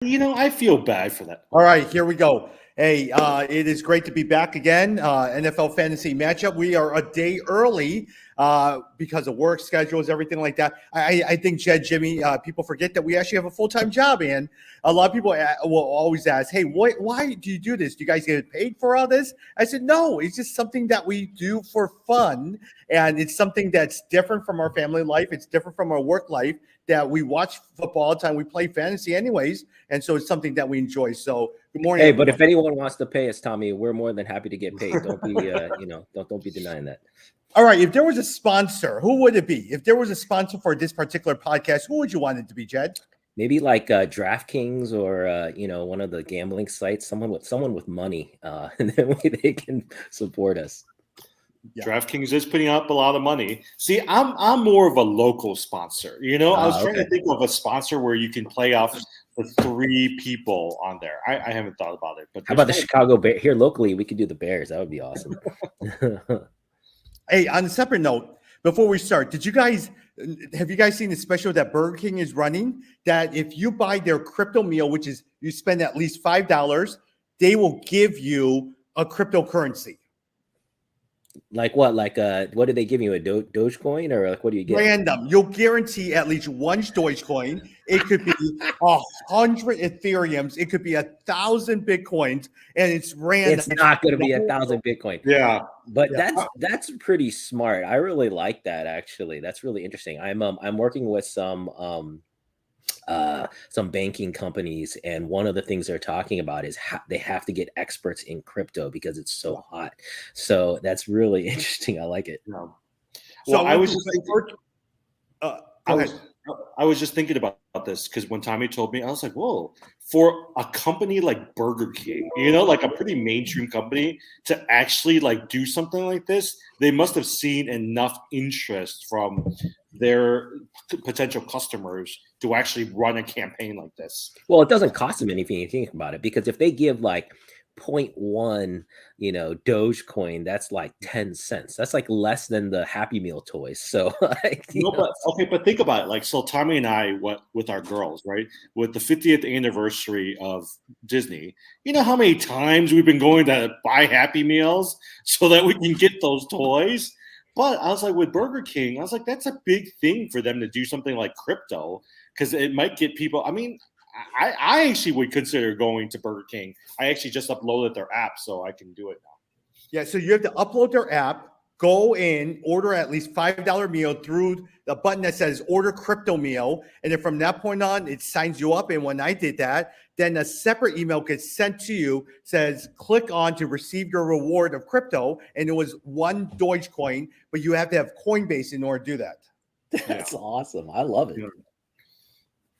I feel bad for that. All right, here we go. Hey, it is great to be back again. NFL fantasy matchup. We are a day early because of work schedules, everything like that. I think, Jed, Jimmy, people forget that we actually have a full-time job, and a lot of people will always ask, hey, why do you do this? Do you guys get paid for all this? I said, no, it's just something that we do for fun, and it's something that's different from our family life. It's different from our work life, that we watch football all the time. We play fantasy anyways, and so it's something that we enjoy. So good morning. Hey, everyone. But if anyone wants to pay us, Tommy, we're more than happy to get paid. Don't be, don't be denying that. All right. If there was a sponsor, who would it be? If there was a sponsor for this particular podcast, who would you want it to be, Jed? Maybe like DraftKings or one of the gambling sites. Someone with money, and then they can support us. Yeah. DraftKings is putting up a lot of money. See, I'm more of a local sponsor. I was trying to think of a sponsor where you can play off the 3 people on there. I haven't thought about it. But how about the Chicago Bears? Here locally, we could do the Bears. That would be awesome. Hey, on a separate note, before we start, have you guys seen the special that Burger King is running? That if you buy their crypto meal, which is you spend at least $5, they will give you a cryptocurrency. Like what? Like what do they give you? A Dogecoin, or like what do you get? Random. You'll guarantee at least 1 Dogecoin. It could be 100 Ethereums. It could be 1,000 Bitcoins, and it's random. It's not going to be 1,000 Bitcoin. Yeah, but that's pretty smart. I really like that. Actually, that's really interesting. I'm working with some banking companies, and one of the things they're talking about is they have to get experts in crypto because it's so hot. So that's really interesting. I like it. Well, so I was just thinking about this because when Tommy told me, I was like, whoa, for a company like Burger King, like a pretty mainstream company, to actually like do something like this, they must have seen enough interest from their potential customers to actually run a campaign like this. Well, it doesn't cost them anything, if you think about it, because if they give like 0.1, Dogecoin, that's like 10 cents. That's like less than the Happy Meal toys. So, but think about it. Like, so Tommy and I went with our girls, right? With the 50th anniversary of Disney, you know how many times we've been going to buy Happy Meals so that we can get those toys? But I was like, with Burger King, I was like, that's a big thing for them to do something like crypto, because it might get people. I mean, I actually would consider going to Burger King. I actually just uploaded their app, so I can do it now. Yeah, so you have to upload their app, go in, order at least $5 meal through the button that says order crypto meal. And then from that point on, it signs you up. And when I did that, then a separate email gets sent to you, says click on to receive your reward of crypto. And it was 1 Dogecoin, but you have to have Coinbase in order to do that. That's awesome. I love it.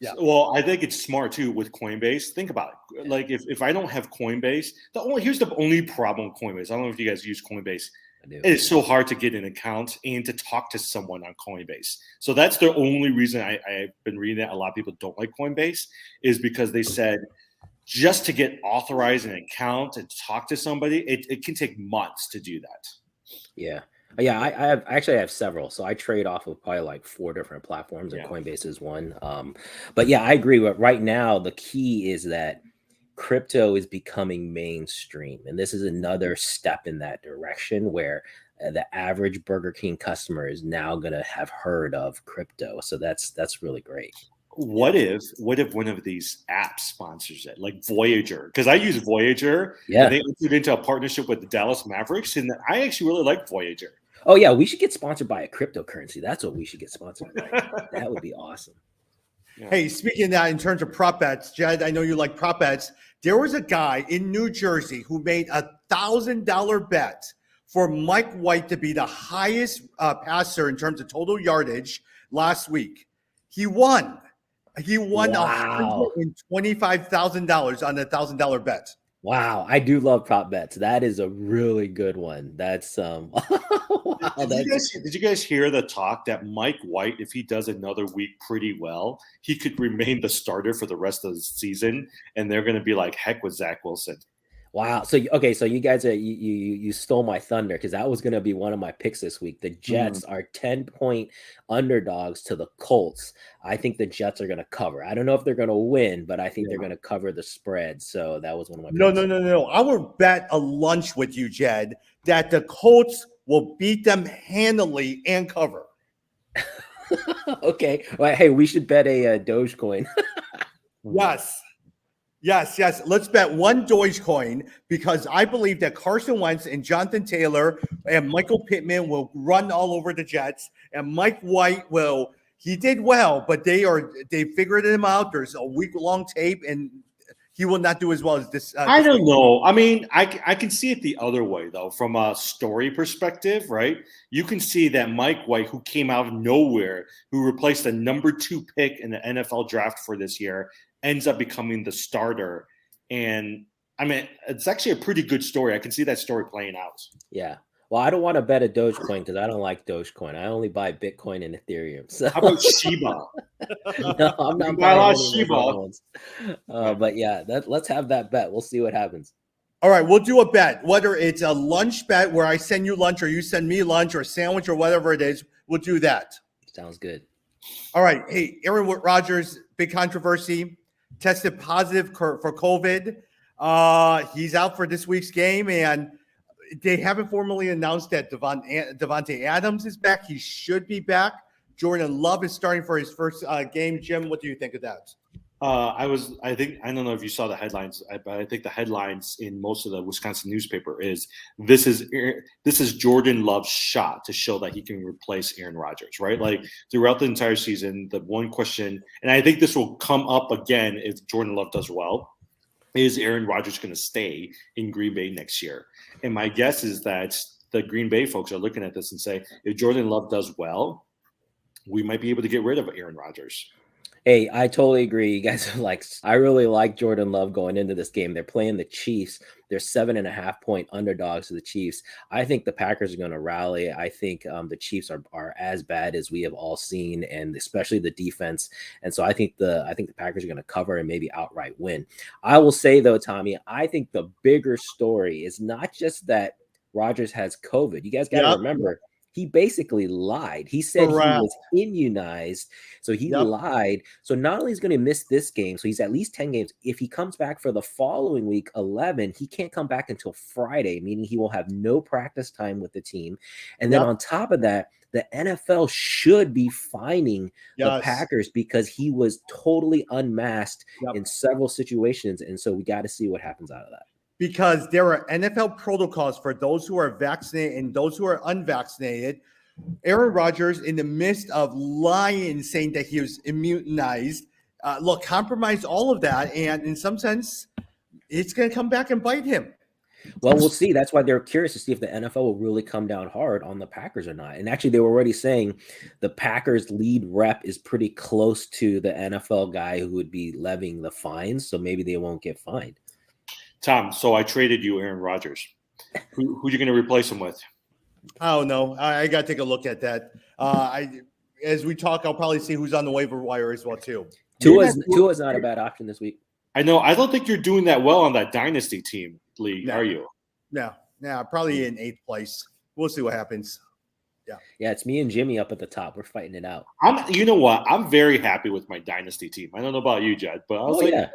Yeah. Well, I think it's smart too with Coinbase. Think about it. Like if I don't have Coinbase, here's the only problem with Coinbase. I don't know if you guys use Coinbase. It's so hard to get an account and to talk to someone on Coinbase. So that's the only reason I've been reading that a lot of people don't like Coinbase, is because they said just to get authorized an account and talk to somebody, it can take months to do that. Yeah. Yeah, I have several. So I trade off of probably like 4 different platforms, and Coinbase is one. But yeah, I agree. But right now, the key is that crypto is becoming mainstream. And this is another step in that direction where the average Burger King customer is now going to have heard of crypto. So that's really great. What if one of these apps sponsors it, like Voyager? Because I use Voyager. Yeah. And they entered into a partnership with the Dallas Mavericks, and I actually really like Voyager. Oh yeah, we should get sponsored by a cryptocurrency. That's what we should get sponsored by. That would be awesome. Yeah. Hey, speaking of that, in terms of prop bets, Jed, I know you like prop bets. There was a guy in New Jersey who made $1,000 bet for Mike White to be the highest passer in terms of total yardage last week. He won. He won $125,000 on a $1,000 bet. Wow, I do love prop bets. That is a really good one. That's Did you guys hear the talk that Mike White, if he does another week pretty well, he could remain the starter for the rest of the season, and they're going to be like, heck with Zach Wilson. Wow. So okay, so you guys are you stole my thunder because that was gonna be one of my picks this week. The Jets are 10-point underdogs to the Colts. I think the Jets are gonna cover. I don't know if they're gonna win, but I think they're gonna cover the spread. So that was one of my No, picks. no. I would bet a lunch with you, Jed, that the Colts will beat them handily and cover. Okay. Well, hey, we should bet a Dogecoin. Yes. Let's bet one Dogecoin because I believe that Carson Wentz and Jonathan Taylor and Michael Pittman will run all over the Jets, and Mike White will. He did well, but they figured him out. There's a week-long tape, and he will not do as well as this. I don't know. I mean, I can see it the other way, though, from a story perspective, right? You can see that Mike White, who came out of nowhere, who replaced the number 2 pick in the NFL draft for this year, ends up becoming the starter. And, I mean, it's actually a pretty good story. I can see that story playing out. Yeah. Well, I don't want to bet a Dogecoin because I don't like Dogecoin. I only buy Bitcoin and Ethereum. So how about Shiba? No, I'm not buying Shiba. But yeah, let's have that bet. We'll see what happens. All right, we'll do a bet. Whether it's a lunch bet where I send you lunch or you send me lunch or a sandwich or whatever it is, we'll do that. Sounds good. All right. Hey, Aaron Rodgers, big controversy, tested positive for COVID. He's out for this week's game, and they haven't formally announced that Devontae Adams is back. He should be back. Jordan Love is starting for his first game. Jim, what do you think of that? I don't know if you saw the headlines, but I think the headlines in most of the Wisconsin newspaper is this is Jordan Love's shot to show that he can replace Aaron Rodgers, right? Like throughout the entire season, the one question, and I think this will come up again if Jordan Love does well, is Aaron Rodgers going to stay in Green Bay next year? And my guess is that the Green Bay folks are looking at this and say, if Jordan Love does well, we might be able to get rid of Aaron Rodgers. Hey, I totally agree. You guys are I really like Jordan Love going into this game. They're playing the Chiefs. They're 7.5-point underdogs to the Chiefs. I think the Packers are going to rally. I think the Chiefs are as bad as we have all seen, and especially the defense. And so I think the Packers are going to cover and maybe outright win. I will say though, Tommy, I think the bigger story is not just that Rodgers has COVID. You guys got to remember. He basically lied. He said he was immunized. So he lied. So not only is going to miss this game, so he's at least 10 games. If he comes back for the following week, 11, he can't come back until Friday, meaning he will have no practice time with the team. And then on top of that, the NFL should be fining the Packers because he was totally unmasked in several situations. And so we got to see what happens out of that. Because there are NFL protocols for those who are vaccinated and those who are unvaccinated. Aaron Rodgers, in the midst of lying, saying that he was immunized, compromised all of that. And in some sense, it's going to come back and bite him. Well, we'll see. That's why they're curious to see if the NFL will really come down hard on the Packers or not. And actually, they were already saying the Packers lead rep is pretty close to the NFL guy who would be levying the fines. So maybe they won't get fined. Tom, so I traded you Aaron Rodgers. Who are you going to replace him with? I don't know. I got to take a look at that. As we talk, I'll probably see who's on the waiver wire as well, too. Tua's not a bad option this week. I know. I don't think you're doing that well on that dynasty team league, are you? No, probably in 8th place. We'll see what happens. Yeah, it's me and Jimmy up at the top. We're fighting it out. You know what? I'm very happy with my dynasty team. I don't know about you, Jed, but I was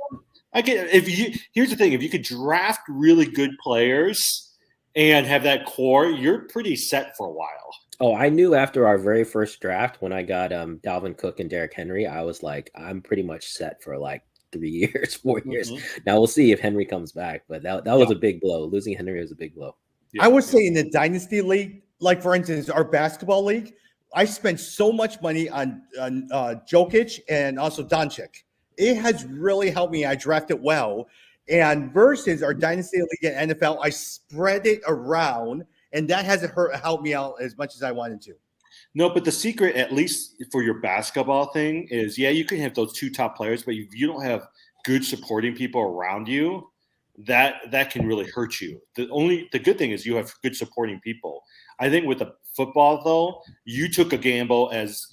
here's the thing: if you could draft really good players and have that core, you're pretty set for a while. Oh, I knew after our very first draft when I got Dalvin Cook and Derrick Henry, I was like, I'm pretty much set for like 3 years, 4 years. Now we'll see if Henry comes back, but that was a big blow. Losing Henry was a big blow. I would say in the dynasty league, like for instance, our basketball league, I spent so much money on Jokic and also Doncic. It has really helped me. I drafted well. And versus our dynasty league at NFL, I spread it around, and that hasn't helped me out as much as I wanted to. No, but the secret, at least for your basketball thing, is you can have those 2 top players, but if you don't have good supporting people around you, that can really hurt you. The good thing is you have good supporting people. I think with the football, though, you took a gamble as,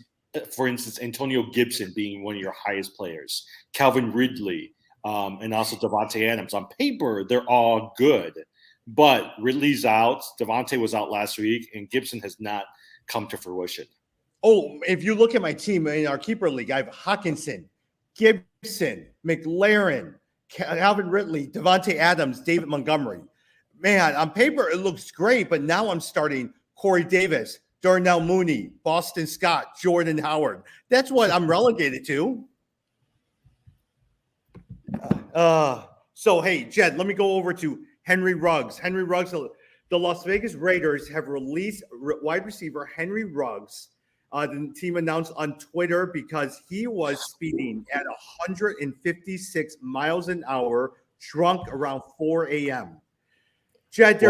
for instance, Antonio Gibson being one of your highest players, Calvin Ridley, and also Devontae Adams. On paper, they're all good. But Ridley's out. Devontae was out last week, and Gibson has not come to fruition. Oh, if you look at my team in our keeper league, I have Hawkinson, Gibson, McLaren, Calvin Ridley, Devontae Adams, David Montgomery. Man, on paper, it looks great, but now I'm starting Corey Davis, Darnell Mooney, Boston Scott, Jordan Howard. That's what I'm relegated to. So, hey, Jed, let me go over to Henry Ruggs. Henry Ruggs, the Las Vegas Raiders have released wide receiver Henry Ruggs. The team announced on Twitter because he was speeding at 156 miles an hour, drunk around 4 a.m. Jed,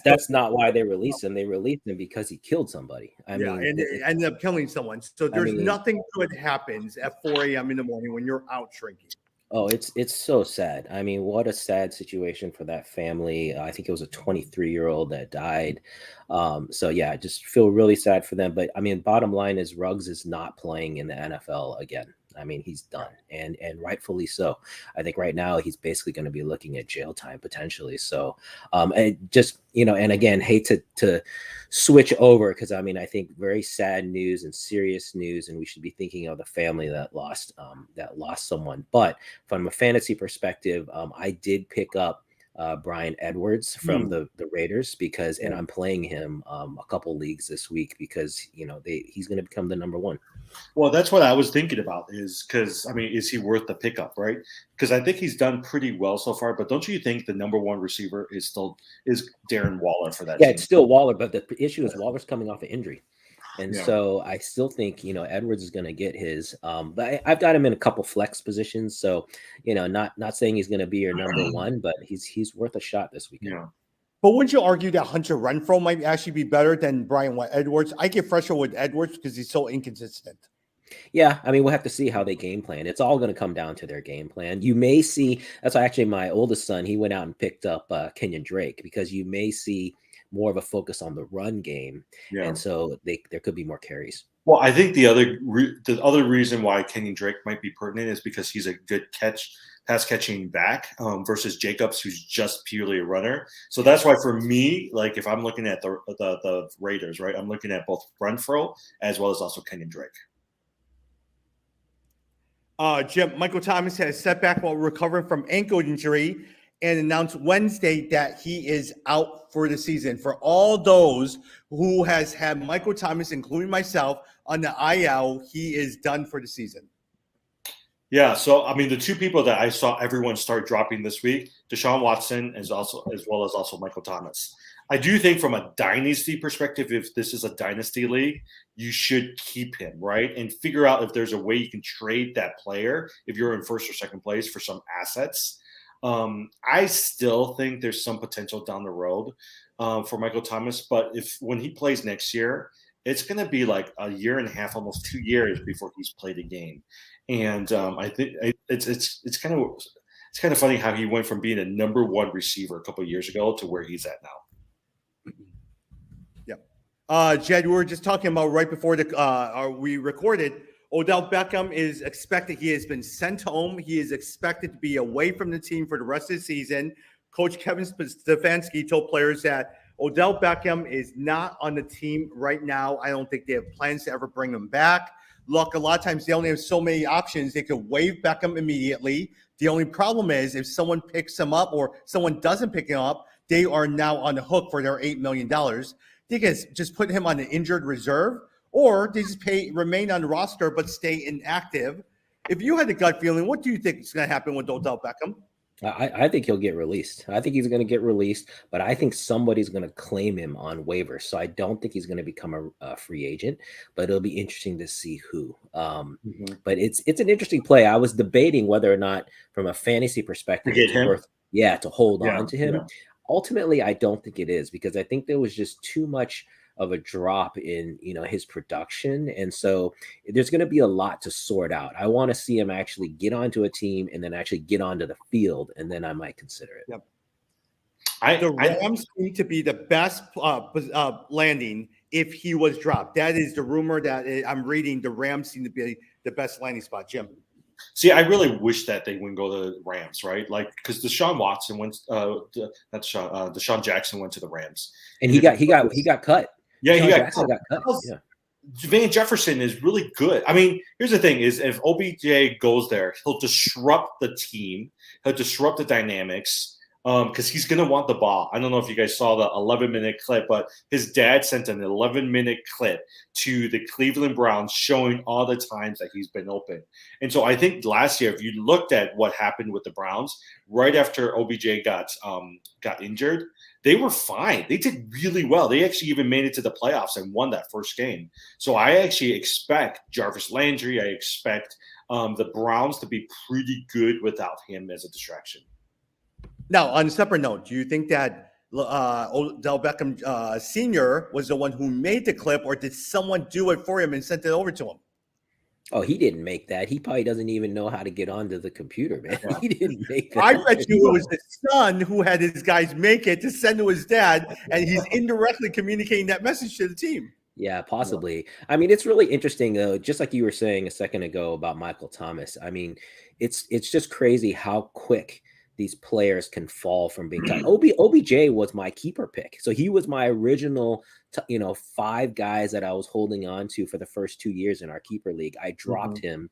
that's not why they released him. They released him because he killed somebody. And it ended up killing someone. So there's nothing good happens at 4 a.m. in the morning when you're out drinking. Oh, it's so sad. I mean, what a sad situation for that family. I think it was a 23-year-old that died. So yeah, I just feel really sad for them. But I mean, bottom line is Ruggs is not playing in the NFL again. I mean, he's done, and rightfully so. I think right now he's basically going to be looking at jail time potentially. So, and just and again, hate to switch over because I mean, I think very sad news and serious news, and we should be thinking of the family that lost someone. But from a fantasy perspective, I did pick up Bryan Edwards from the Raiders and I'm playing him a couple leagues this week because he's going to become the number one. Well, that's what I was thinking about is because, I mean, is he worth the pickup, right? Because I think he's done pretty well so far, but don't you think the number one receiver is Darren Waller for that team? It's still Waller, but the issue is Waller's coming off an injury. And so I still think, Edwards is going to get his, but I've got him in a couple flex positions. So, not saying he's going to be your number one, but he's worth a shot this weekend. Yeah. But wouldn't you argue that Hunter Renfrow might actually be better than Bryan Edwards? I get fresher with Edwards because he's so inconsistent. Yeah, I mean, we'll have to see how they game plan. It's all going to come down to their game plan. You may see, that's why actually my oldest son, he went out and picked up Kenyon Drake because you may see more of a focus on the run game. Yeah. And so there could be more carries. Well, I think the other reason why Kenyon Drake might be pertinent is because he's a good pass catching back versus Jacobs, who's just purely a runner. So that's why for me, like if I'm looking at the Raiders, right, I'm looking at both Renfrow as well as also Kenyon Drake. Jim, Michael Thomas had a setback while recovering from ankle injury and announced Wednesday that he is out for the season. For all those who has had Michael Thomas, including myself, on the IL, he is done for the season. Yeah, so I mean, the two people that I saw everyone start dropping this week, Deshaun Watson as well as Michael Thomas. I do think from a dynasty perspective, if this is a dynasty league, you should keep him, right? And figure out if there's a way you can trade that player if you're in first or second place for some assets. I still think there's some potential down the road for Michael Thomas, but when he plays next year, it's going to be like a year and a half, almost 2 years before he's played a game. And I think it's kind of funny how he went from being a number one receiver a couple of years ago to where he's at now. Yeah, Jed, we were just talking about right before we recorded. Odell Beckham is expected. He has been sent home. He is expected to be away from the team for the rest of the season. Coach Kevin Stefanski told players that Odell Beckham is not on the team right now. I don't think they have plans to ever bring him back. Look, a lot of times they only have so many options. They could waive Beckham immediately. The only problem is if someone picks him up or someone doesn't pick him up, they are now on the hook for their $8 million. They can just put him on an injured reserve, or they just remain on the roster but stay inactive. If you had a gut feeling, what do you think is going to happen with Odell Beckham? I think he'll get released. I think he's going to get released, but I think somebody's going to claim him on waivers. So I don't think he's going to become a free agent, but it'll be interesting to see who. But it's an interesting play. I was debating whether or not, from a fantasy perspective, to hold on to him. Yeah. Ultimately, I don't think it is because I think there was just too much of a drop in, his production. And so there's going to be a lot to sort out. I want to see him actually get onto a team and then actually get onto the field. And then I might consider it. Yep. The Rams need to be the best landing if he was dropped. That is the rumor that I'm reading. The Rams seem to be the best landing spot, Jim. See, I really wish that they wouldn't go to the Rams, right? Like, because Deshaun Jackson went to the Rams, and he got cut. Yeah, Deshaun he got Jackson got cut. Yeah. Van Jefferson is really good. I mean, here's the thing: is if OBJ goes there, he'll disrupt the team. He'll disrupt the dynamics because he's going to want the ball. I don't know if you guys saw the 11-minute clip, but his dad sent an 11-minute clip to the Cleveland Browns showing all the times that he's been open. And so I think last year, if you looked at what happened with the Browns right after OBJ got injured, they were fine. They did really well. They actually even made it to the playoffs and won that first game. So I actually expect Jarvis Landry. I expect the Browns to be pretty good without him as a distraction. Now, on a separate note, do you think that Odell Beckham Sr. was the one who made the clip, or did someone do it for him and sent it over to him? Oh, he didn't make that. He probably doesn't even know how to get onto the computer, man. He didn't make that. I bet you it was the son who had his guys make it to send to his dad, and he's indirectly communicating that message to the team. Yeah, possibly. I mean, it's really interesting, though, just like you were saying a second ago about Michael Thomas. I mean, it's just crazy how quick these players can fall from being tight. OBJ was my keeper pick. So he was my original, 5 guys that I was holding on to for the first 2 years in our keeper league. I dropped him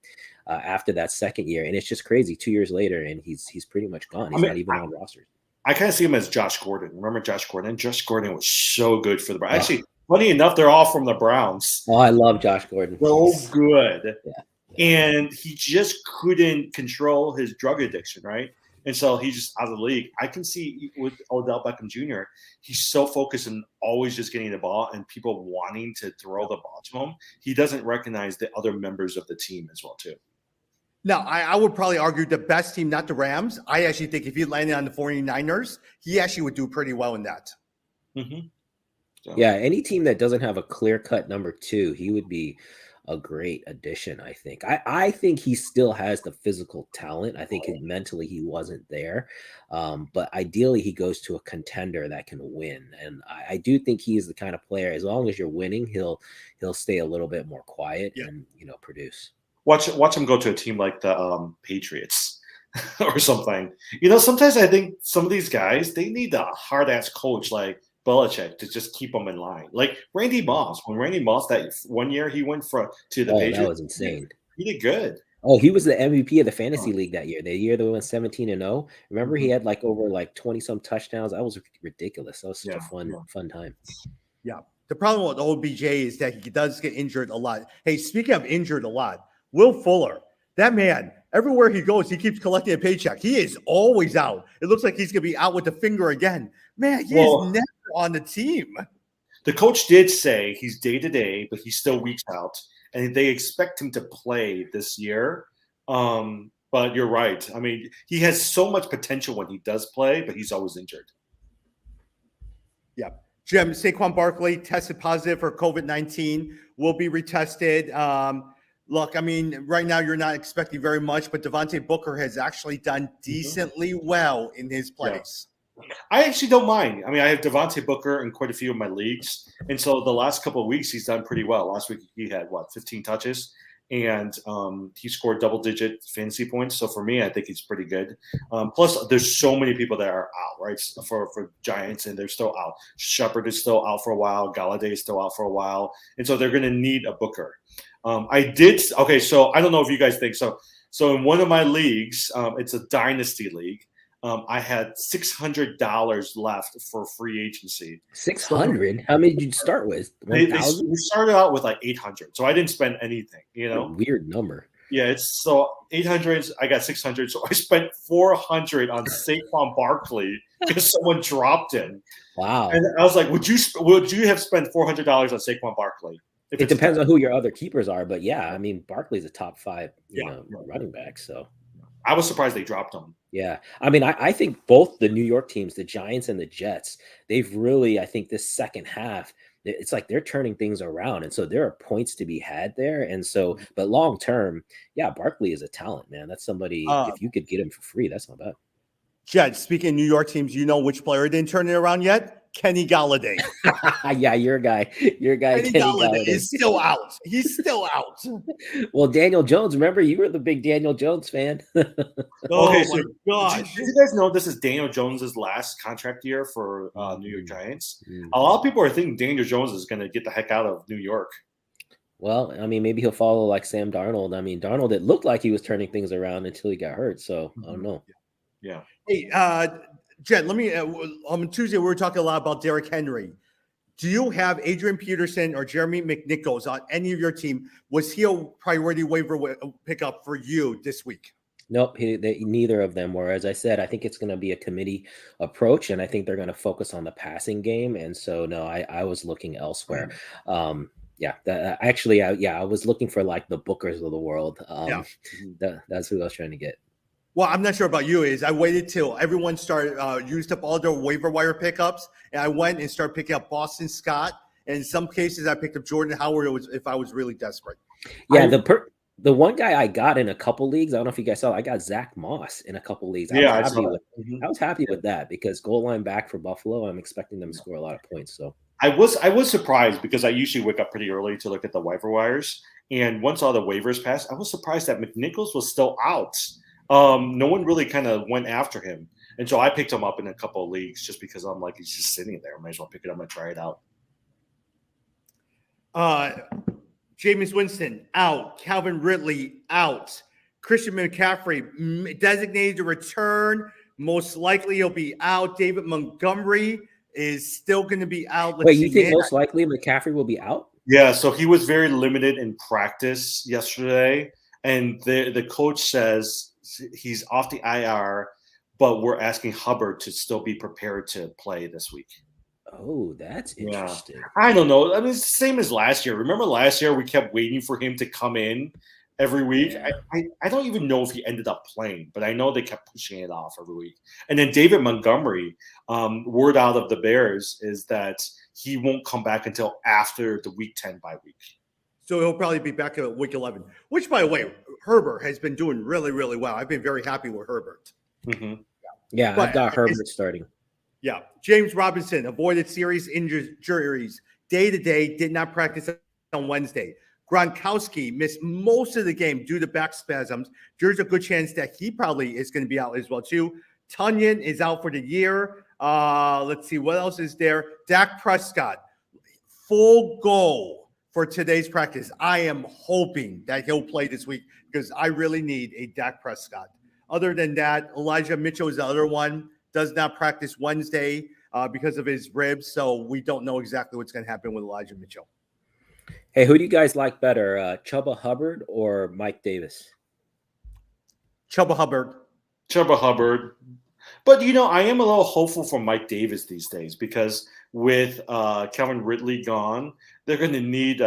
after that second year. And it's just crazy. 2 years later, and he's pretty much gone. He's not even on rosters. I kind of see him as Josh Gordon. Remember Josh Gordon? Josh Gordon was so good for the Browns. Actually, funny enough, they're all from the Browns. Oh, I love Josh Gordon. So good. Yeah. And he just couldn't control his drug addiction, right? And so he's just out of the league. I can see with Odell Beckham Jr., he's so focused on always just getting the ball and people wanting to throw the ball to him. He doesn't recognize the other members of the team as well, too. Now, I would probably argue the best team, not the Rams. I actually think if he landed on the 49ers, he actually would do pretty well in that. Mm-hmm. So. Yeah, any team that doesn't have a clear-cut number 2, he would be a great addition, I think. I think he still has the physical talent. I think mentally he wasn't there. But ideally he goes to a contender that can win. And I do think he is the kind of player, as long as you're winning, he'll stay a little bit more quiet and produce. Watch him go to a team like the Patriots or something. Sometimes I think some of these guys, they need a hard-ass coach like Belichick to just keep them in line. Like Randy Moss. When Randy Moss, that 1 year he went to the Patriots. That was insane. He did good. Oh, he was the MVP of the fantasy league that year. The year they went 17-0. Remember, he had over 20-some touchdowns. That was ridiculous. That was such a fun time. Yeah. The problem with OBJ is that he does get injured a lot. Hey, speaking of injured a lot, Will Fuller, that man, everywhere he goes, he keeps collecting a paycheck. He is always out. It looks like he's going to be out with the finger again. Man, he is never on the team. The coach did say he's day-to-day, but he's still weeks out, and they expect him to play this year. But you're right. I mean, he has so much potential when he does play, but he's always injured. Yeah. Jim, Saquon Barkley tested positive for COVID-19, will be retested. Look, I mean, right now you're not expecting very much, but Devontae Booker has actually done decently well in his place. Yeah. I actually don't mind. I mean, I have Devontae Booker in quite a few of my leagues. And so the last couple of weeks, he's done pretty well. Last week, he had, 15 touches? And he scored double-digit fantasy points. So for me, I think he's pretty good. Plus, there's so many people that are out, right, for Giants, and they're still out. Shepard is still out for a while. Galladay is still out for a while. And so they're going to need a Booker. So I don't know if you guys think so. So in one of my leagues, it's a dynasty league. I had $600 left for free agency. 600? How many did you start with? We started out with 800, so I didn't spend anything. What a weird number. Yeah, it's so 800. I got 600, so I spent 400 on Saquon Barkley because someone dropped him. Wow! And I was like, would you have spent $400 on Saquon Barkley? It depends on who your other keepers are, but yeah, I mean, Barkley's a top 5, running back. So I was surprised they dropped him. Yeah. I mean, I think both the New York teams, the Giants and the Jets, they've really, I think this second half, it's like they're turning things around. And so there are points to be had there. And so, but long term, Barkley is a talent, man. That's somebody, if you could get him for free, that's not bad. Jets, speaking of New York teams, you know which player didn't turn it around yet? Kenny Galladay. Yeah, your guy. Kenny Galladay is still out. He's still out. Well, Daniel Jones, remember you were the big Daniel Jones fan. Okay, so my gosh. did you guys know this is Daniel Jones's last contract year for New York Giants? Mm. A lot of people are thinking Daniel Jones is going to get the heck out of New York. Well, I mean, maybe he'll follow like Sam Darnold. I mean, Darnold, it looked like he was turning things around until he got hurt. So I don't know. Yeah. Hey, Jed, let me. On Tuesday, we were talking a lot about Derrick Henry. Do you have Adrian Peterson or Jeremy McNichols on any of your team? Was he a priority waiver pickup for you this week? Nope, neither of them were. As I said, I think it's going to be a committee approach, and I think they're going to focus on the passing game. And so, no, I was looking elsewhere. I was looking for like the Bookers of the world. That's who I was trying to get. Well, I'm not sure about you. I waited till everyone started used up all their waiver wire pickups, and I went and started picking up Boston Scott. And in some cases, I picked up Jordan Howard if I was really desperate. Yeah, the one guy I got in a couple leagues, I don't know if you guys saw, I got Zach Moss in a couple leagues. I was happy with that because goal line back for Buffalo. I'm expecting them to score a lot of points. So I was surprised because I usually wake up pretty early to look at the waiver wires, and once all the waivers passed, I was surprised that McNichols was still out. No one really kind of went after him, and so I picked him up in a couple of leagues just because I'm like, he's just sitting there. I might as well pick it up and try it out. Jameis Winston out. Calvin Ridley out. Christian McCaffrey designated to return. Most likely he'll be out. David Montgomery is still going to be out. Wait, you think most likely McCaffrey will be out? Yeah, so he was very limited in practice yesterday, and the coach says he's off the IR, but we're asking Hubbard to still be prepared to play this week. Oh, that's interesting. Yeah. I don't know. I mean, it's the same as last year. Remember last year we kept waiting for him to come in every week? Yeah. I don't even know if he ended up playing, but I know they kept pushing it off every week. And then David Montgomery, word out of the Bears is that he won't come back until after the week 10 bye week. So he'll probably be back at week 11, which, by the way, Herbert has been doing really, really well. I've been very happy with Herbert. Mm-hmm. Yeah, I've got Herbert starting. Yeah. James Robinson avoided serious injuries day-to-day, did not practice on Wednesday. Gronkowski missed most of the game due to back spasms. There's a good chance that he probably is going to be out as well, too. Tunyon is out for the year. Let's see. What else is there? Dak Prescott, full goal for today's practice. I am hoping that he'll play this week because I really need a Dak Prescott. Other than that, Elijah Mitchell is the other one. Does not practice Wednesday because of his ribs, so we don't know exactly what's going to happen with Elijah Mitchell. Hey, who do you guys like better, Chuba Hubbard or Mike Davis? Chuba Hubbard. Chuba Hubbard. But, I am a little hopeful for Mike Davis these days because with Calvin Ridley gone, they're going to need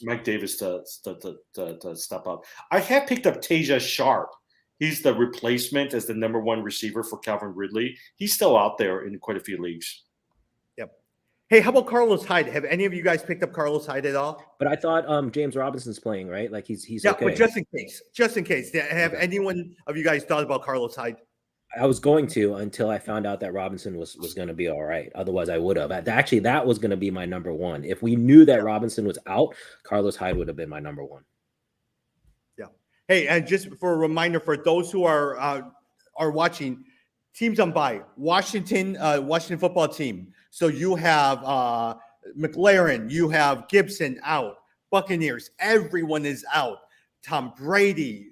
Mike Davis to step up. I have picked up Taja Sharp. He's the replacement as the number one receiver for Calvin Ridley. He's still out there in quite a few leagues. Yep. Hey, how about Carlos Hyde? Have any of you guys picked up Carlos Hyde at all? But I thought James Robinson's playing, right? Like he's okay. But just in case, have anyone of you guys thought about Carlos Hyde? I was going to until I found out that Robinson was going to be all right. Otherwise, I would have. Actually, that was going to be my number one. If we knew that Robinson was out, Carlos Hyde would have been my number one. Hey, and just for a reminder for those who are watching, teams on bye. Washington football team. So you have McLaren, you have Gibson out. Buccaneers, everyone is out. Tom Brady,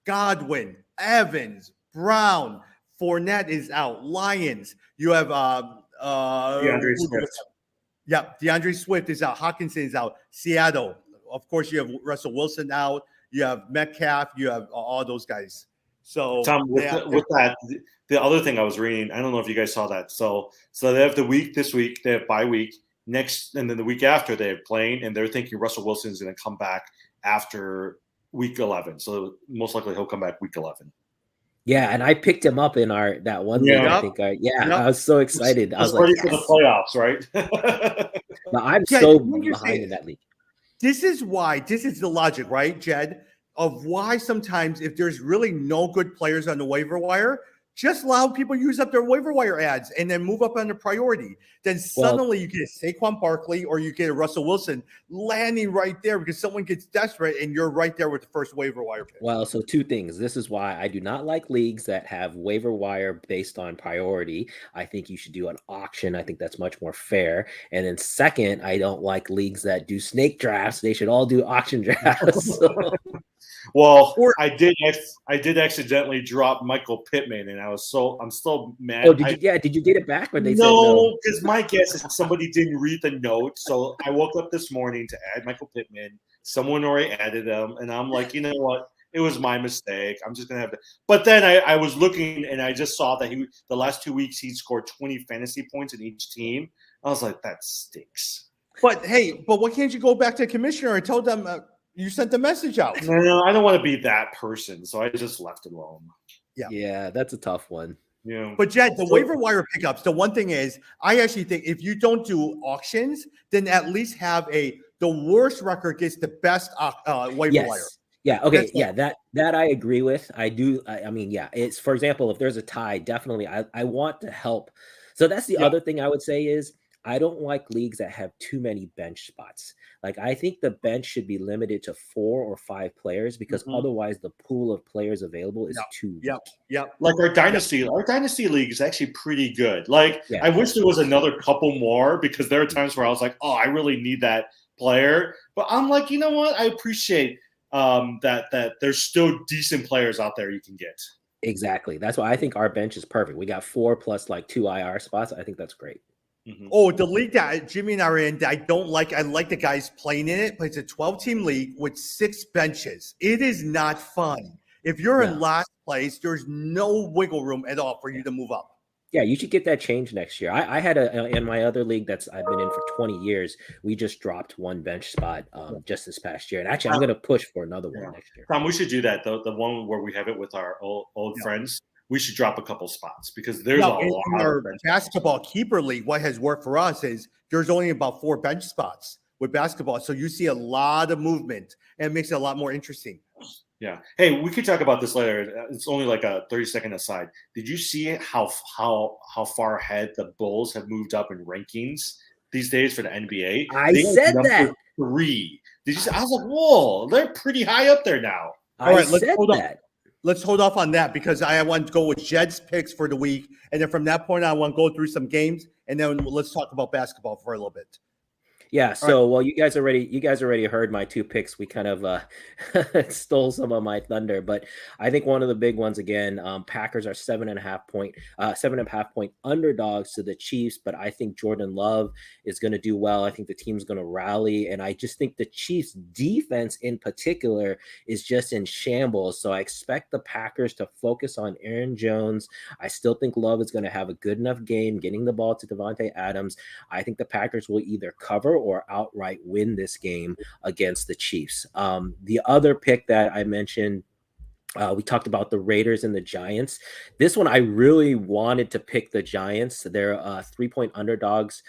Godwin, Evans, Brown, Fournette is out. Lions, you have DeAndre Swift. Yeah, DeAndre Swift is out. Hawkinson is out. Seattle, of course, you have Russell Wilson out. You have Metcalf. You have all those guys. So, Tom, with that, the other thing I was reading, I don't know if you guys saw that. So they have the week this week. They have bye week next, and then the week after they have playing, and they're thinking Russell Wilson is going to come back after week 11. So most likely he'll come back week 11. Yeah, and I picked him up in that one league. I think I was so excited. I was ready like, for the playoffs, right? But I'm so behind in that league. This is the logic, right, Jed, of why sometimes if there's really no good players on the waiver wire, Just allow people to use up their waiver wire ads and then move up on the priority. Then suddenly you get a Saquon Barkley or you get a Russell Wilson landing right there because someone gets desperate and you're right there with the first waiver wire pick. Well, so two things. This is why I do not like leagues that have waiver wire based on priority. I think you should do an auction. I think that's much more fair. And then second, I don't like leagues that do snake drafts. They should all do auction drafts. Well, I did accidentally drop Michael Pittman, and I'm still mad. Oh, did you get it back, or they said no? Because my guess is somebody didn't read the note. So I woke up this morning to add Michael Pittman. Someone already added him, and I'm like, you know what? It was my mistake. I'm just gonna have to. But then I was looking, and I just saw that the last 2 weeks he scored 20 fantasy points in each team. I was like, that stinks. But hey, why can't you go back to the commissioner and tell them? You sent the message out. No, I don't want to be that person, so I just left it alone. Yeah, that's a tough one. Yeah. But Jed, the waiver wire pickups, the one thing is, I actually think if you don't do auctions, then at least have the worst record gets the best waiver wire. Yeah. Okay. That I agree with. I do. I mean, yeah. It's, for example, if there's a tie, definitely I want to help. So that's the other thing I would say is I don't like leagues that have too many bench spots. Like, I think the bench should be limited to 4 or 5 players because otherwise the pool of players available is too weak. Yep. Like our dynasty league is actually pretty good. Like, I wish there was another couple more because there are times where I was like, oh, I really need that player. But I'm like, you know what? I appreciate that there's still decent players out there you can get. Exactly. That's why I think our bench is perfect. We got 4 plus like 2 IR spots. I think that's great. Mm-hmm. Oh, the league that Jimmy and I are in, I don't like. I like the guys playing in it, but it's a 12-team league with 6 benches. It is not fun. If you're in last place, there's no wiggle room at all for you to move up. Yeah, you should get that change next year. I had in my other league I've been in for 20 years. We just dropped 1 bench spot just this past year, and actually I'm going to push for another one next year. Tom, we should do that. The one where we have it with our old friends. We should drop a couple spots because there's a lot in our basketball keeper league. What has worked for us is there's only about 4 bench spots with basketball, so you see a lot of movement and it makes it a lot more interesting. Yeah. Hey, we could talk about this later. It's only like a 30-second aside. Did you see how far ahead the Bulls have moved up in rankings these days for the NBA? I said that. 3. Did you say? I was like, whoa, they're pretty high up there now. All right, let's hold that. Let's hold off on that because I want to go with Jed's picks for the week. And then from that point on, I want to go through some games. And then let's talk about basketball for a little bit. Yeah. So, well, you guys already heard my 2 picks. We kind of stole some of my thunder, but I think one of the big ones again, Packers are 7.5 point underdogs to the Chiefs, but I think Jordan Love is going to do well. I think the team's going to rally, and I just think the Chiefs defense in particular is just in shambles. So I expect the Packers to focus on Aaron Jones. I still think Love is going to have a good enough game getting the ball to Devontae Adams. I think the Packers will either cover or outright win this game against the Chiefs. The other pick that I mentioned, we talked about the Raiders and the Giants. This one, I really wanted to pick the Giants. They're 3-point underdogs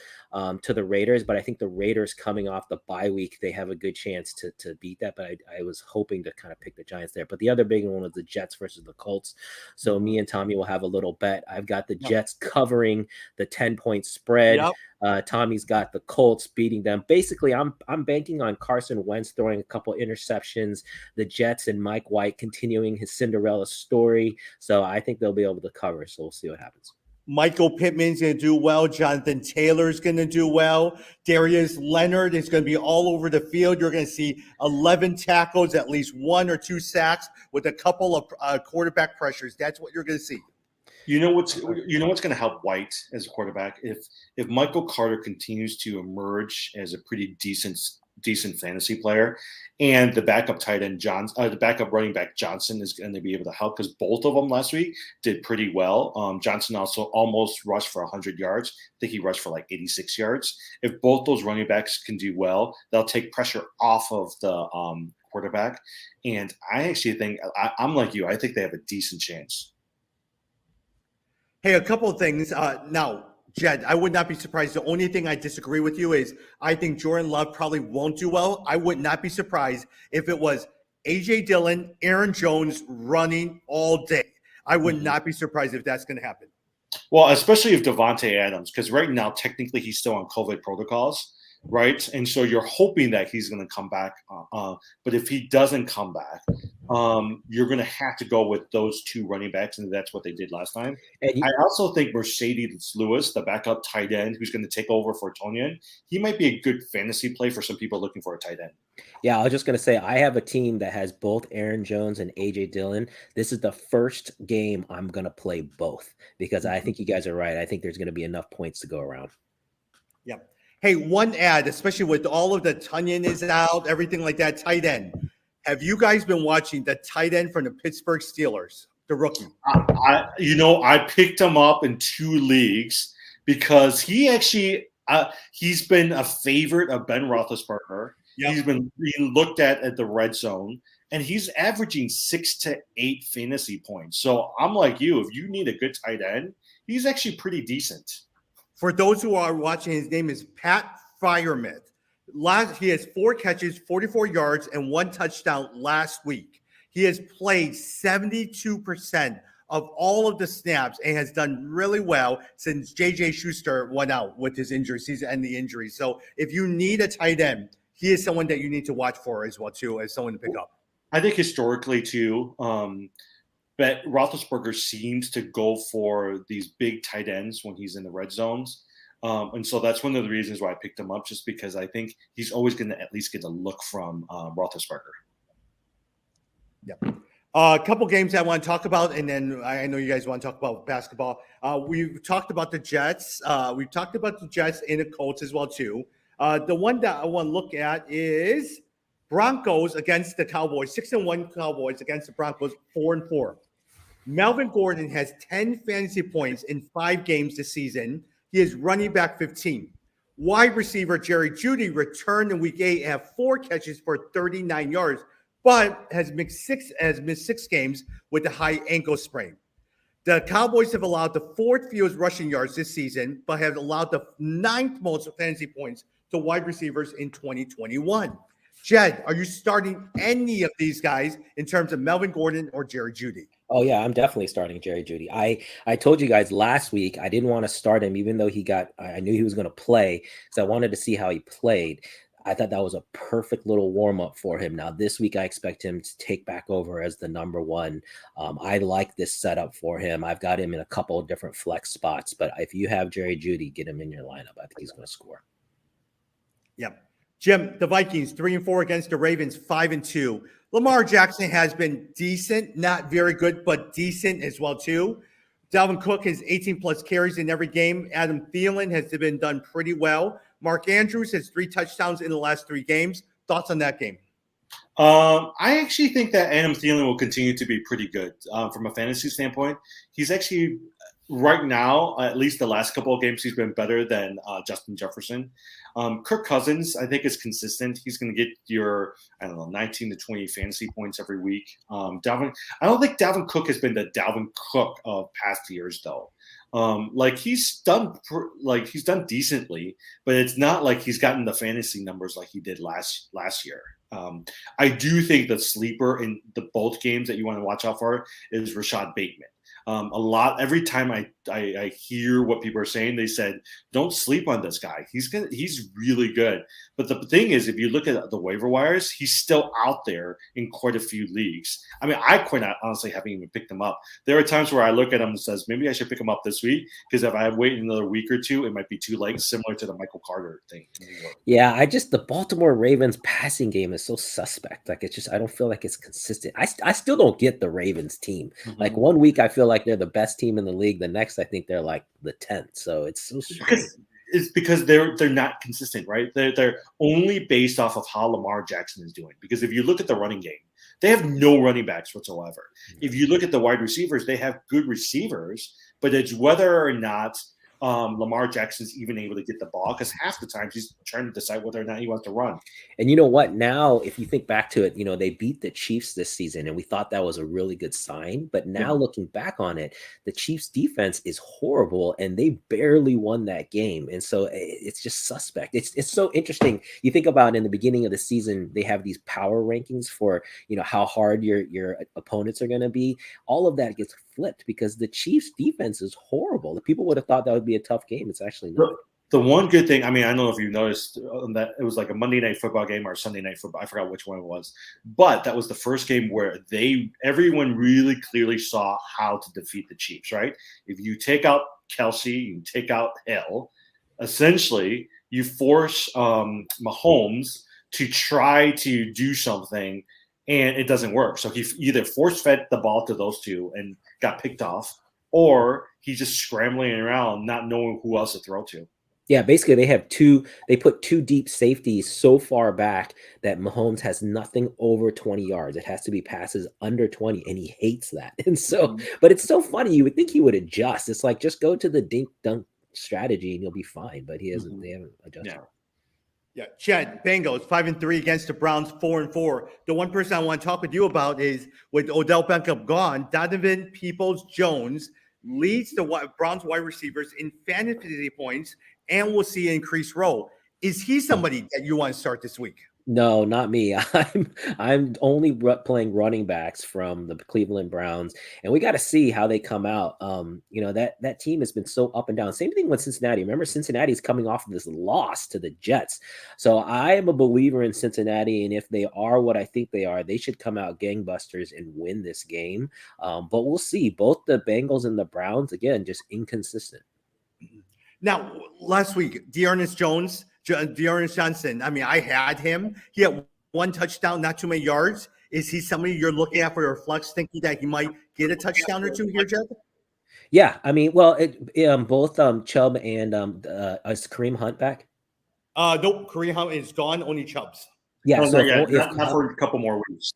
to the Raiders, but I think the Raiders coming off the bye week, they have a good chance to beat that. But I was hoping to kind of pick the Giants there. But the other big one was the Jets versus the Colts. So me and Tommy will have a little bet. I've got the Jets covering the 10-point spread. Tommy's got the Colts beating them. Basically, I'm banking on Carson Wentz throwing a couple interceptions, the Jets and Mike White continuing his Cinderella story. So I think they'll be able to cover. So we'll see what happens. Michael Pittman's going to do well. Jonathan Taylor's going to do well. Darius Leonard is going to be all over the field. You're going to see 11 tackles, at least 1 or 2 sacks with a couple of quarterback pressures. That's what you're going to see. You know what's going to help White as a quarterback if Michael Carter continues to emerge as a pretty decent fantasy player, and the backup tight end the backup running back Johnson is going to be able to help because both of them last week did pretty well. Johnson also almost rushed for 100 yards. I think he rushed for like 86 yards. If both those running backs can do well, they'll take pressure off of the quarterback. And I actually think I'm like you. I think they have a decent chance. Hey, a couple of things. Now, Jed, I would not be surprised. The only thing I disagree with you is I think Jordan Love probably won't do well. I would not be surprised if it was A.J. Dillon, Aaron Jones running all day. I would not be surprised if that's going to happen. Well, especially if Devontae Adams, because right now technically he's still on COVID protocols, right? And so you're hoping that he's going to come back. But if he doesn't come back, you're going to have to go with those two running backs, and that's what they did last time. I also think Mercedes Lewis, the backup tight end, who's going to take over for Tonyan, he might be a good fantasy play for some people looking for a tight end. Yeah, I was just going to say, I have a team that has both Aaron Jones and A.J. Dillon. This is the first game I'm going to play both because I think you guys are right. I think there's going to be enough points to go around. Yeah. Hey, one ad, especially with all of the Tonyan is out, everything like that, tight end. Have you guys been watching the tight end from the Pittsburgh Steelers, the rookie? I picked him up in 2 leagues because he actually he's been a favorite of Ben Roethlisberger. Yep. He's been being looked at the red zone, and he's averaging 6 to 8 fantasy points. So I'm like you, if you need a good tight end, he's actually pretty decent. For those who are watching, his name is Pat Freiermuth. He has 4 catches, 44 yards, and 1 touchdown last week. He has played 72% of all of the snaps and has done really well since J.J. Schuster went out with his injury, season-ending injury. So if you need a tight end, he is someone that you need to watch for as well, too, as someone to pick up. I think historically, too, but Roethlisberger seems to go for these big tight ends when he's in the red zones. And so that's one of the reasons why I picked him up, just because I think he's always going to at least get a look from Roethlisberger. Yeah. A couple games I want to talk about, and then I know you guys want to talk about basketball. We've talked about the Jets. We've talked about the Jets and the Colts as well, too. The one that I want to look at is Broncos against the Cowboys. 6-1 Cowboys against the Broncos, 4-4. Melvin Gordon has 10 fantasy points in 5 games this season. He is running back 15. Wide receiver Jerry Jeudy returned in week 8 and have 4 catches for 39 yards, but has missed 6 games with a high ankle sprain. The Cowboys have allowed the 4th fewest rushing yards this season, but have allowed the 9th most fantasy points to wide receivers in 2021. Jed, are you starting any of these guys in terms of Melvin Gordon or Jerry Jeudy? Oh, yeah, I'm definitely starting Jerry Jeudy. I told you guys last week I didn't want to start him, even though I knew he was going to play, because I wanted to see how he played. I thought that was a perfect little warm-up for him. Now, this week, I expect him to take back over as the number 1. I like this setup for him. I've got him in a couple of different flex spots, but if you have Jerry Jeudy, get him in your lineup. I think he's going to score. Yep. Jim, the Vikings, 3-4 against the Ravens, 5-2. Lamar Jackson has been decent, not very good, but decent as well, too. Dalvin Cook has 18-plus carries in every game. Adam Thielen has been done pretty well. Mark Andrews has 3 touchdowns in the last 3 games. Thoughts on that game? I actually think that Adam Thielen will continue to be pretty good from a fantasy standpoint. He's actually, right now, at least the last couple of games, he's been better than Justin Jefferson. Kirk Cousins, I think, is consistent. He's going to get your, 19 to 20 fantasy points every week. I don't think Dalvin Cook has been the Dalvin Cook of past years, though. He's done decently, but it's not like he's gotten the fantasy numbers like he did last year. I do think the sleeper in the both games that you want to watch out for is Rashad Bateman. Every time I hear what people are saying, they said, don't sleep on this guy. He's really good. But the thing is, if you look at the waiver wires, he's still out there in quite a few leagues. I mean, I quite honestly haven't even picked him up. There are times where I look at him and says, maybe I should pick him up this week, because if I wait another week or two, it might be too late, similar to the Michael Carter thing. Yeah, the Baltimore Ravens passing game is so suspect. I don't feel like it's consistent. I still don't get the Ravens team. Mm-hmm. Like, one week I feel like they're the best team in the league. The next, I think they're like the 10th. So it's so strange. It's because they're not consistent, right? They're only based off of how Lamar Jackson is doing. Because if you look at the running game, they have no running backs whatsoever. Mm-hmm. If you look at the wide receivers, they have good receivers, but it's whether or not Lamar Jackson's even able to get the ball, because half the time he's trying to decide whether or not he wants to run. And you know what? Now, if you think back to it, they beat the Chiefs this season, and we thought that was a really good sign. But now, looking back on it, the Chiefs defense is horrible, and they barely won that game. And so it's just suspect. It's so interesting. You think about in the beginning of the season, they have these power rankings for how hard your opponents are going to be. All of that gets flipped because the Chiefs defense is horrible. The people would have thought that would be a tough game. It's actually not. The one good thing, I mean, I don't know if you noticed that it was like a Monday night football game or a Sunday night football. I forgot which one it was, but that was the first game where everyone really clearly saw how to defeat the Chiefs, right? If you take out Kelsey, you take out Hill, essentially you force Mahomes to try to do something, and it doesn't work. So he either force-fed the ball to those two and got picked off, or he's just scrambling around, not knowing who else to throw to. Yeah, basically they put two deep safeties so far back that Mahomes has nothing over 20 yards. It has to be passes under 20, and he hates that. And so, but it's so funny. You would think he would adjust. It's like, just go to the dink dunk strategy and you'll be fine. But he hasn't. They haven't adjusted. Yeah, Chad, Bengals 5-3 against the Browns 4-4. The one person I want to talk with you about is with Odell Beckham gone, Donovan Peoples-Jones leads the Browns wide receivers in fantasy points, and we'll see an increased role. Is he somebody that you want to start this week? No, not me. I'm only playing running backs from the Cleveland Browns, and we got to see how they come out. That team has been so up and down. Same thing with Cincinnati. Remember, Cincinnati's coming off of this loss to the Jets. So I am a believer in Cincinnati, and if they are what I think they are, they should come out gangbusters and win this game. But we'll see. Both the Bengals and the Browns, again, just inconsistent. Now, last week, Dearness Johnson, I mean, I had him. He had one touchdown, not too many yards. Is he somebody you're looking at for your flex, thinking that he might get a touchdown or two here, Jed? Yeah, I mean, well, both Chubb and is Kareem Hunt back? Nope, Kareem Hunt is gone. Only Chubb's. Yeah, so not for a couple more weeks.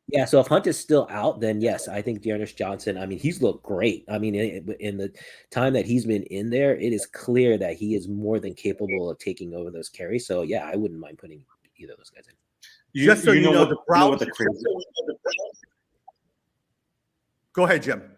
Yeah, so if Hunt is still out, then yes, I think Dearness Johnson, I mean, he's looked great. I mean, in the time that he's been in there, it is clear that he is more than capable of taking over those carries. So, yeah, I wouldn't mind putting either of those guys in. Just so you know, the Browns. Go ahead, Jim.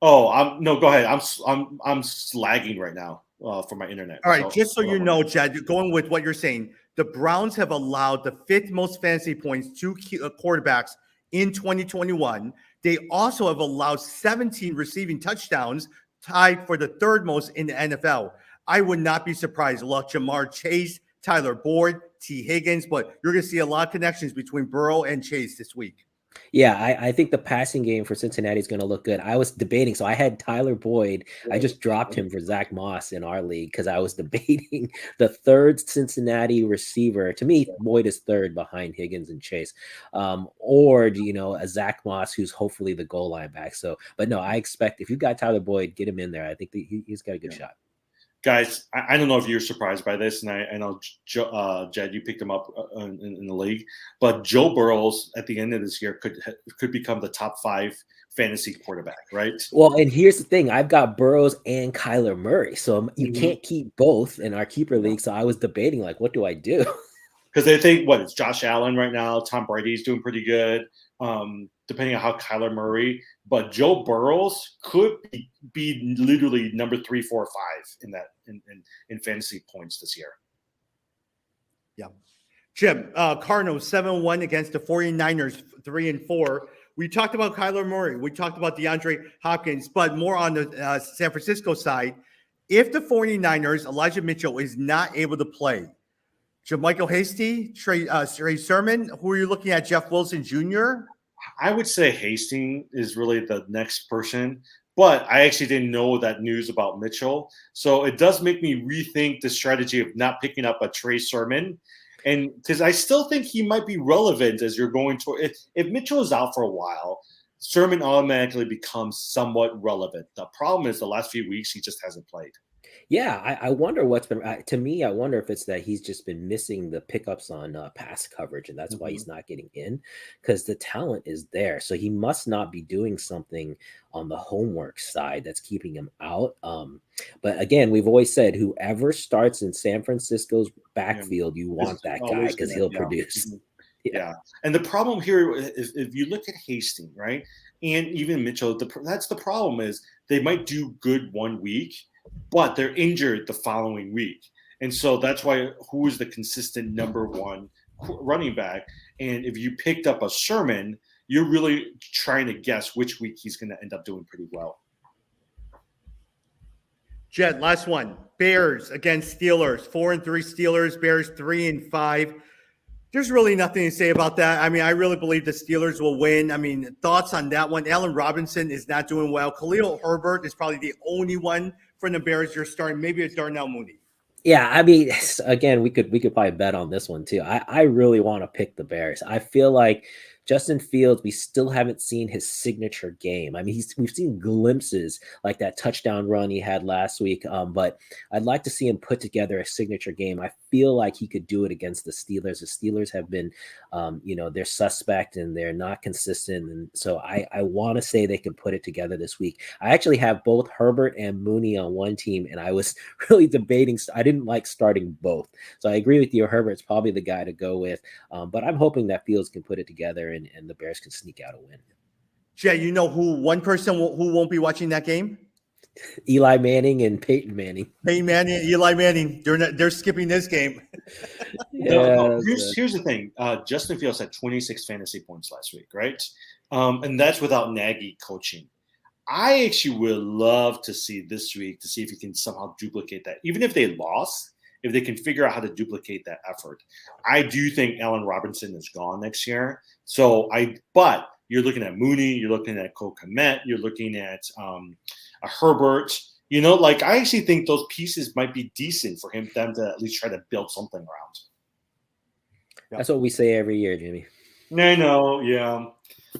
Oh, no, go ahead. I'm lagging right now for my internet. All right, just so you know, Jed, going with what you're saying, the Browns have allowed the fifth most fantasy points to quarterbacks in 2021. They also have allowed 17 receiving touchdowns, tied for the third most in the NFL. I would not be surprised. Look, Jamar Chase, Tyler Boyd, T. Higgins, but you're going to see a lot of connections between Burrow and Chase this week. Yeah, I think the passing game for Cincinnati is going to look good. I was debating, so I had Tyler Boyd. I just dropped him for Zach Moss in our league because I was debating the third Cincinnati receiver. To me, Boyd is third behind Higgins and Chase, or a Zach Moss who's hopefully the goal line back. So, but no, I expect if you got Tyler Boyd, get him in there. I think he's got a good shot. Guys, I don't know if you're surprised by this, and I know, Jed, you picked him up in the league, but Joe Burrows at the end of this year could become the top 5 fantasy quarterback, right? Well, and here's the thing. I've got Burrows and Kyler Murray, so you can't keep both in our keeper league, so I was debating, like, what do I do? Because they think, it's Josh Allen right now, Tom Brady's doing pretty good, depending on how Kyler Murray, but Joe Burrows could be literally number 3, 4, 5 in that in fantasy points this year. Yeah. Jim, Cardinals 7-1 against the 49ers 3-4. We talked about Kyler Murray. We talked about DeAndre Hopkins, but more on the San Francisco side. If the 49ers, Elijah Mitchell, is not able to play, JaMychal Hasty, Trey Sermon, who are you looking at, Jeff Wilson Jr.? I would say Hastings is really the next person, but I actually didn't know that news about Mitchell. So it does make me rethink the strategy of not picking up a Trey Sermon. And because I still think he might be relevant as you're going to – if Mitchell is out for a while, Sermon automatically becomes somewhat relevant. The problem is the last few weeks he just hasn't played. Yeah, I wonder what's been to me. I wonder if it's that he's just been missing the pickups on pass coverage, and that's why he's not getting in, because the talent is there. So he must not be doing something on the homework side that's keeping him out. But again, we've always said whoever starts in San Francisco's backfield, you want that guy because he'll produce. Yeah, and the problem here, if you look at Hastings, right, and even Mitchell, that's the problem is they might do good one week, but they're injured the following week. And so that's why who is the consistent number 1 running back? And if you picked up a Sermon, you're really trying to guess which week he's going to end up doing pretty well. Jed, last one. Bears against Steelers. 4-3 Steelers. Bears 3-5. There's really nothing to say about that. I mean, I really believe the Steelers will win. I mean, thoughts on that one? Allen Robinson is not doing well. Khalil Herbert is probably the only one from the Bears you're starting. Maybe it's Darnell Mooney. Yeah, I mean, again, we could probably bet on this one too. I really want to pick the Bears. I feel like Justin Fields, we still haven't seen his signature game. I mean, we've seen glimpses like that touchdown run he had last week, but I'd like to see him put together a signature game. I feel like he could do it against the Steelers. The Steelers have been, they're suspect and they're not consistent, and so I want to say they can put it together this week. I actually have both Herbert and Mooney on one team, and I was really debating. I didn't like starting both, so I agree with you. Herbert's probably the guy to go with, but I'm hoping that Fields can put it together and the Bears can sneak out a win. Jay, you know one person who won't be watching that game? Eli Manning and Peyton Manning. Peyton Manning and Eli Manning. They're skipping this game. Here's the thing. Justin Fields had 26 fantasy points last week, right? And that's without Nagy coaching. I actually would love to see this week to see if he can somehow duplicate that. Even if they lost, if they can figure out how to duplicate that effort. I do think Allen Robinson is gone next year. But you're looking at Mooney, you're looking at Cole Kmet, you're looking at a Herbert. I actually think those pieces might be decent for them to at least try to build something around. That's what we say every year, Jimmy. No, yeah.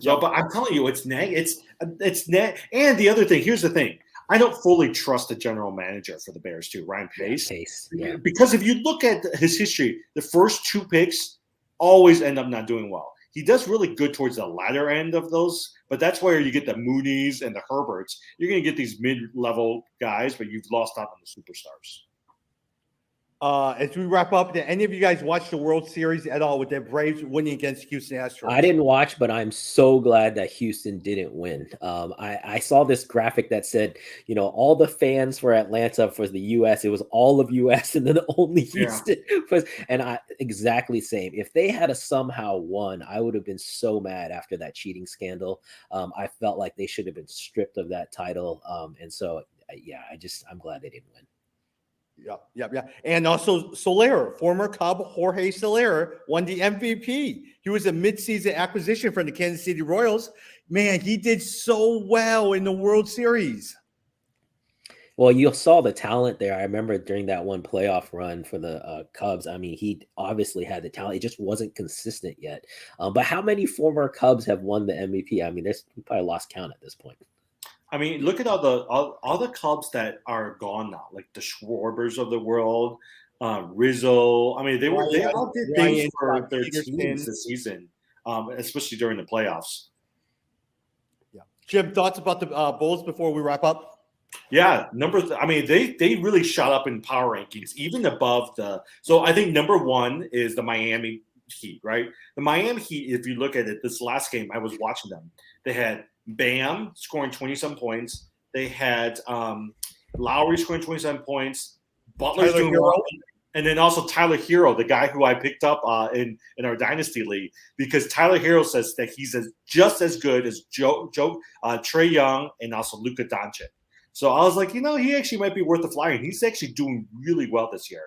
So, but I'm telling you, it's Nag. It's Nag. And the other thing, here's the thing. I don't fully trust the general manager for the Bears too, Ryan Pace. Yeah. Because if you look at his history, the first two picks always end up not doing well. He does really good towards the latter end of those, but that's where you get the Mooneys and the Herberts. You're going to get these mid-level guys, but you've lost out on the superstars. As we wrap up, did any of you guys watch the World Series at all with the Braves winning against Houston Astros? I didn't watch, but I'm so glad that Houston didn't win. I saw this graphic that said, all the fans for Atlanta for the U.S., it was all of U.S. and then only Houston was, and exactly same. If they had somehow won, I would have been so mad after that cheating scandal. I felt like they should have been stripped of that title. And so, I'm glad they didn't win. Yeah. And also Soler, former Cub Jorge Soler, won the MVP. He was a midseason acquisition from the Kansas City Royals. Man, he did so well in the World Series. Well, you saw the talent there. I remember during that one playoff run for the Cubs. I mean, he obviously had the talent. It just wasn't consistent yet. But how many former Cubs have won the MVP? I mean, we probably lost count at this point. I mean, look at all the Cubs that are gone now, like the Schwarbers of the world, Rizzo. I mean, they all did things for their teams this season, especially during the playoffs. Yeah, Jim, thoughts about the Bulls before we wrap up? Yeah, they really shot up in power rankings, even above So I think number one is the Miami Heat, right? The Miami Heat, if you look at it, this last game I was watching them, they had Bam scoring 20-some points. They had Lowry scoring 27 points. Butler's doing well. And then also Tyler Hero, the guy who I picked up in our Dynasty League, because Tyler Hero says that he's just as good as Trae Young and also Luka Doncic. So I was like, he actually might be worth a flyer. And he's actually doing really well this year.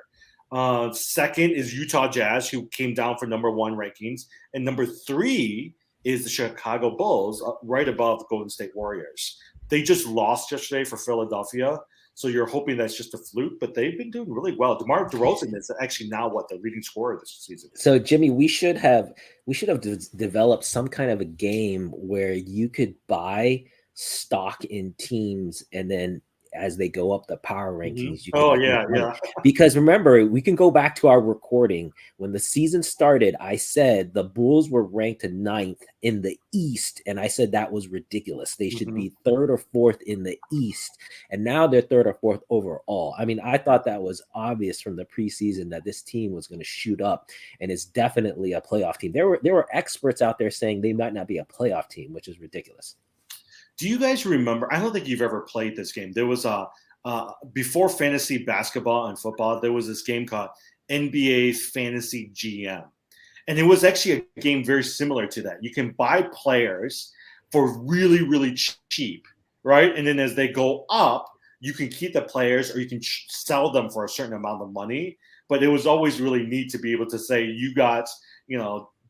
Second is Utah Jazz, who came down for number one rankings. And number three is the Chicago Bulls, right above Golden State Warriors. They just lost yesterday for Philadelphia, so you're hoping that's just a fluke, but they've been doing really well. DeMar DeRozan is actually now the leading scorer this season. So, Jimmy, we should have developed some kind of a game where you could buy stock in teams and then as they go up the power rankings. Yeah. Because remember, we can go back to our recording. When the season started, I said the Bulls were ranked 9th in the East, and I said that was ridiculous. They should be 3rd or 4th in the East, and now they're 3rd or 4th overall. I mean, I thought that was obvious from the preseason that this team was going to shoot up, and it's definitely a playoff team. There were experts out there saying they might not be a playoff team, which is ridiculous. Do you guys remember? I don't think you've ever played this game. There was before fantasy basketball and football, there was this game called NBA Fantasy GM. And it was actually a game very similar to that. You can buy players for really, really cheap, right? And then as they go up, you can keep the players or you can sell them for a certain amount of money. But it was always really neat to be able to say you got,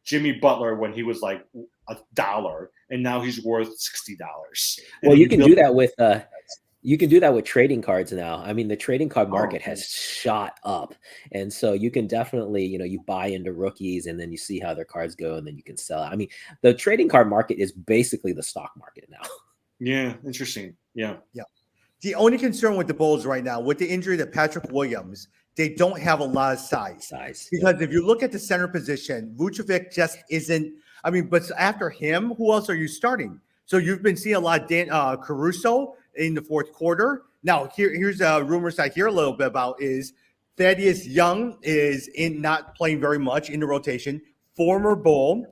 Jimmy Butler when he was like $1, and now he's worth $60. Well, you can do that with trading cards now. I mean, the trading card market has shot up, and so you can definitely, you buy into rookies, and then you see how their cards go, and then you can sell it. I mean, the trading card market is basically the stock market now. Yeah, interesting. Yeah. The only concern with the Bulls right now, with the injury to Patrick Williams, they don't have a lot of size. Because if you look at the center position, Vucevic just isn't. I mean, but after him, who else are you starting? So you've been seeing a lot of Caruso in the fourth quarter. Now, here's rumors I hear a little bit about is Thaddeus Young is not playing very much in the rotation. Former Bull.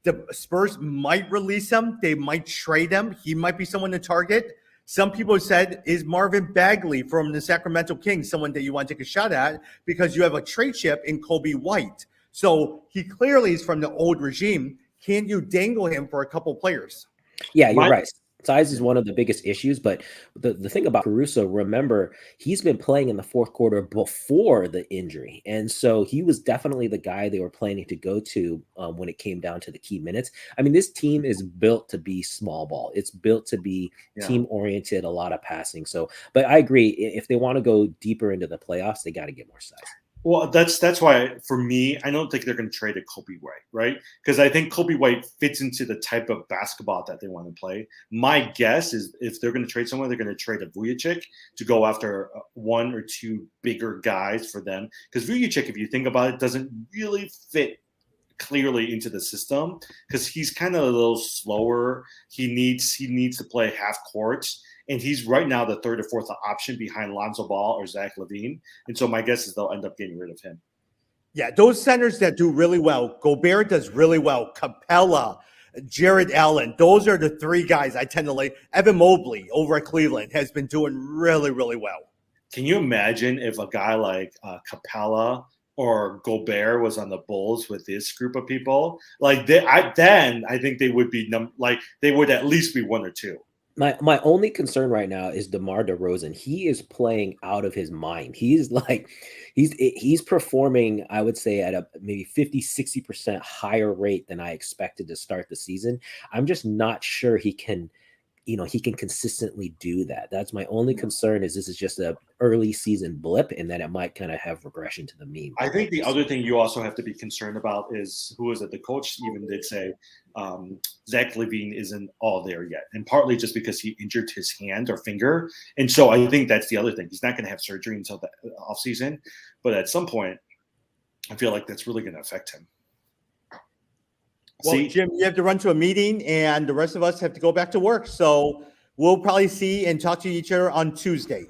The Spurs might release him. They might trade him. He might be someone to target. Some people have said, is Marvin Bagley from the Sacramento Kings someone that you want to take a shot at because you have a trade chip in Kobe White? So he clearly is from the old regime. Can you dangle him for a couple players? Yeah, you're right. Size is one of the biggest issues, but the thing about Caruso, remember, he's been playing in the fourth quarter before the injury. And so he was definitely the guy they were planning to go to when it came down to the key minutes. I mean, this team is built to be small ball. It's built to be team-oriented, a lot of passing. So, but I agree, if they want to go deeper into the playoffs, they got to get more size. Well, that's why, for me, I don't think they're going to trade a Kobe White, right? Because I think Kobe White fits into the type of basketball that they want to play. My guess is if they're going to trade someone, they're going to trade a Vucevic to go after one or two bigger guys for them. Because Vucevic, if you think about it, doesn't really fit clearly into the system because he's kind of a little slower. He needs to play half court. And he's right now the third or fourth option behind Lonzo Ball or Zach LaVine. And so my guess is they'll end up getting rid of him. Yeah, those centers that do really well. Gobert does really well. Capella, Jared Allen. Those are the three guys I tend to like. Evan Mobley over at Cleveland has been doing really, really well. Can you imagine if a guy like Capella or Gobert was on the Bulls with this group of people? Like I think they would be they would at least be one or two. My only concern right now is DeMar DeRozan. He is playing out of his mind. He's performing, I would say, at a maybe 50-60% higher rate than I expected to start the season. I'm just not sure he can consistently do that. That's my only concern. Is this is just a early season blip, and that it might kind of have regression to the mean. I think the other thing you also have to be concerned about is who is it? The coach even did say Zach LaVine isn't all there yet, and partly just because he injured his hand or finger, and so I think that's the other thing. He's not going to have surgery until the off season, but at some point, I feel like that's really going to affect him. Well, Jim, you have to run to a meeting, and the rest of us have to go back to work. So we'll probably see and talk to each other on Tuesday.